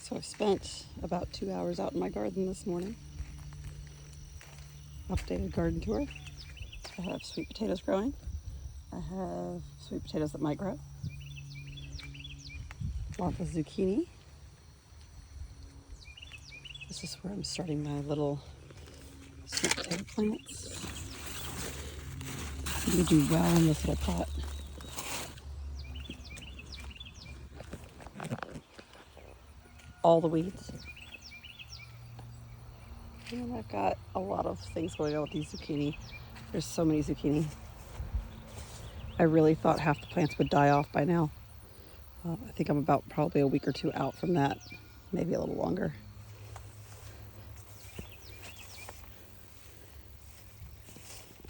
So I've spent about 2 hours out in my garden this morning. Updated garden tour. I have sweet potatoes growing. I have sweet potatoes that might grow. Lots of zucchini. This is where I'm starting my little sweet potato plants. They do well in this little pot. All the weeds. And I've got a lot of things going on with these zucchini. There's so many zucchini. I really thought half the plants would die off by now. I think I'm about probably a week or two out from that, maybe a little longer.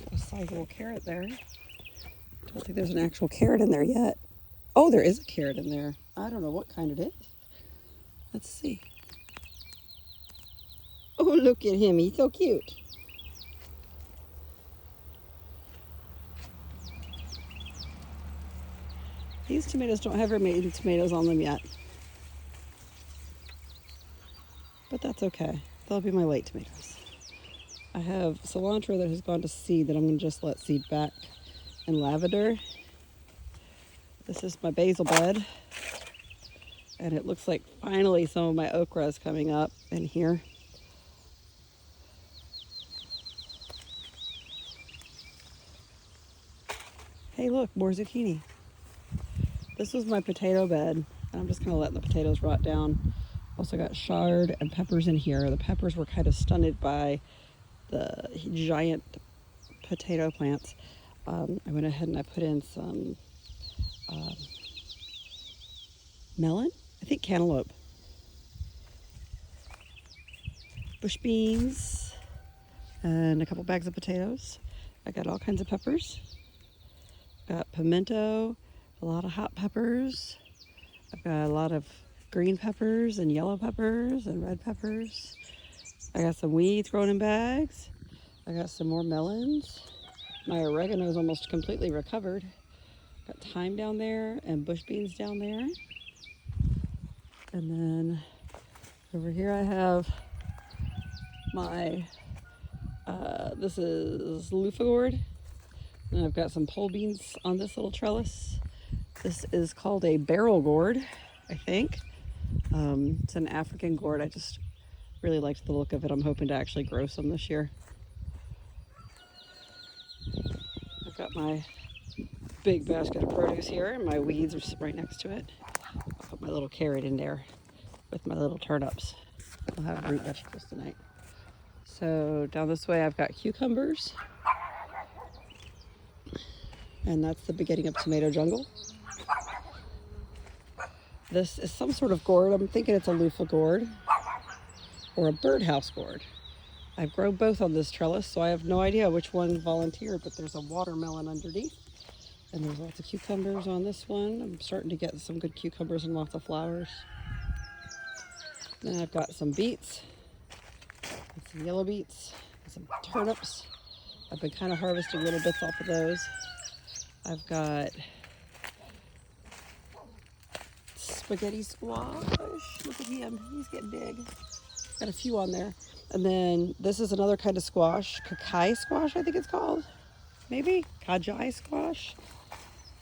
Got a sizable carrot there. Don't think there's an actual carrot in there yet. Oh, there is a carrot in there. I don't know what kind it is. Let's see. Oh, look at him. He's so cute. These tomatoes don't have Remagen tomatoes on them yet. But that's okay. They'll be my late tomatoes. I have cilantro that has gone to seed that I'm going to just let seed back, and lavender. This is my basil bed. And it looks like finally some of my okra is coming up in here. Hey, look, more zucchini. This was my potato bed, and I'm just kind of letting the potatoes rot down. Also got chard and peppers in here. The peppers were kind of stunted by the giant potato plants. I went ahead and I put in some melon, I think cantaloupe, bush beans, and a couple bags of potatoes. I got all kinds of peppers. Got pimento, a lot of hot peppers. I've got a lot of green peppers and yellow peppers and red peppers. I got some weeds growing in bags. I got some more melons. My oregano is almost completely recovered. Got thyme down there and bush beans down there. And then over here I have my, this is loofah gourd. And I've got some pole beans on this little trellis. This is called a barrel gourd, I think. It's an African gourd. I just really liked the look of it. I'm hoping to actually grow some this year. I've got my big basket of produce here, and my weeds are right next to it. I'll put my little carrot in there with my little turnips. I'll have root vegetables tonight. So down this way I've got cucumbers. And that's the beginning of tomato jungle. This is some sort of gourd. I'm thinking it's a loofah gourd or a birdhouse gourd. I've grown both on this trellis, so I have no idea which one volunteered, but there's a watermelon underneath. And there's lots of cucumbers on this one. I'm starting to get some good cucumbers and lots of flowers. Then I've got some beets, and some yellow beets, and some turnips. I've been kind of harvesting little bits off of those. I've got spaghetti squash. Look at him. He's getting big. Got a few on there. And then this is another kind of squash. Kakai squash, I think it's called. Maybe? Kajai squash.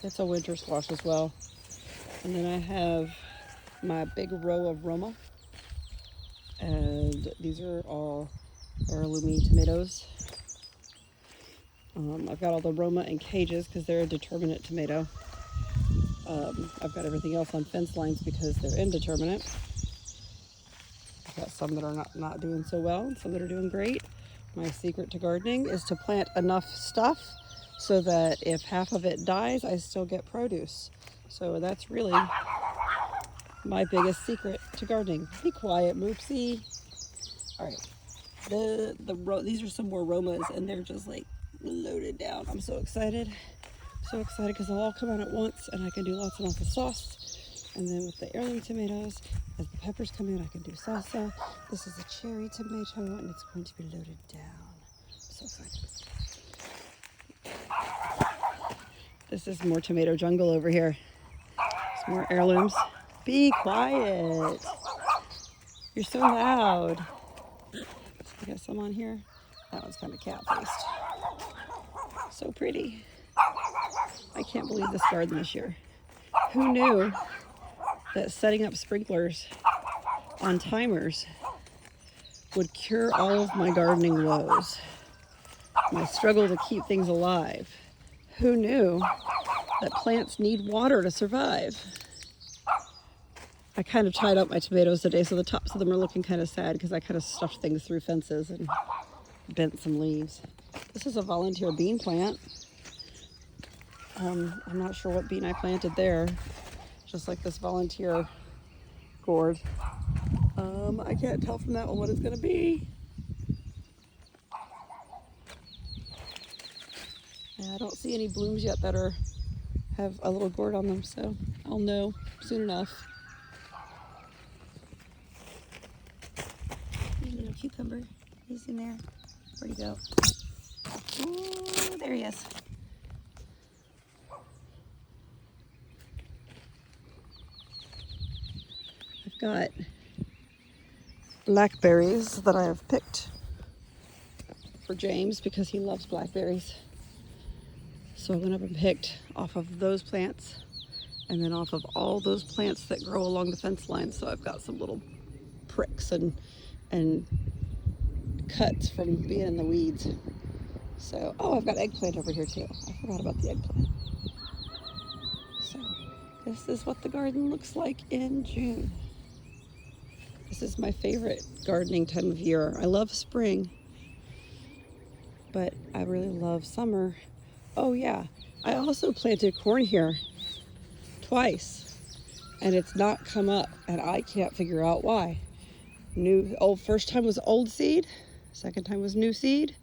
It's a winter squash as well. And then I have my big row of Roma. And these are all heirloom tomatoes. I've got all the Roma in cages because they're a determinate tomato. I've got everything else on fence lines because they're indeterminate. I've got some that are not doing so well and some that are doing great. My secret to gardening is to plant enough stuff so that if half of it dies, I still get produce. So that's really my biggest secret to gardening. Be quiet, Moopsie. All right, these are some more Romas, and they're just like loaded down. I'm so excited because they'll all come out at once, and I can do lots and lots of sauce. And then with the heirloom tomatoes, as the peppers come in, I can do salsa. This is a cherry tomato, and it's going to be loaded down. I'm so excited. This is more tomato jungle over here. Some more heirlooms. Be quiet. You're so loud. I got some on here. That one's kind of cat-faced. So pretty. I can't believe this garden this year. Who knew that setting up sprinklers on timers would cure all of my gardening woes? My struggle to keep things alive. Who knew that plants need water to survive? I kind of tied up my tomatoes today, so the tops of them are looking kind of sad because I kind of stuffed things through fences and bent some leaves. This is a volunteer bean plant. I'm not sure what bean I planted there, just like this volunteer gourd. I can't tell from that one what it's going to be. Yeah, I don't see any blooms yet that have a little gourd on them, so I'll know soon enough. Little cucumber, he's in there. Where'd he go? Ooh, there he is. I've got blackberries that I have picked for James because he loves blackberries. So I went up and picked off of those plants and then off of all those plants that grow along the fence line. So I've got some little pricks and cuts from being in the weeds. So, oh, I've got eggplant over here too. I forgot about the eggplant. So this is what the garden looks like in June. This is my favorite gardening time of year. I love spring, but I really love summer. Oh yeah, I also planted corn here twice and it's not come up and I can't figure out why. First time was old seed, second time was new seed,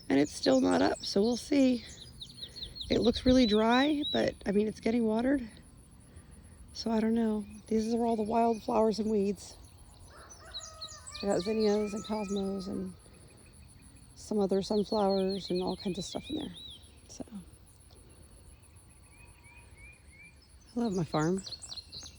and it's still not up, so we'll see. It looks really dry, but I mean it's getting watered, so I don't know. These are all the wild flowers and weeds. I got zinnias and cosmos and some other sunflowers and all kinds of stuff in there. So I love my farm.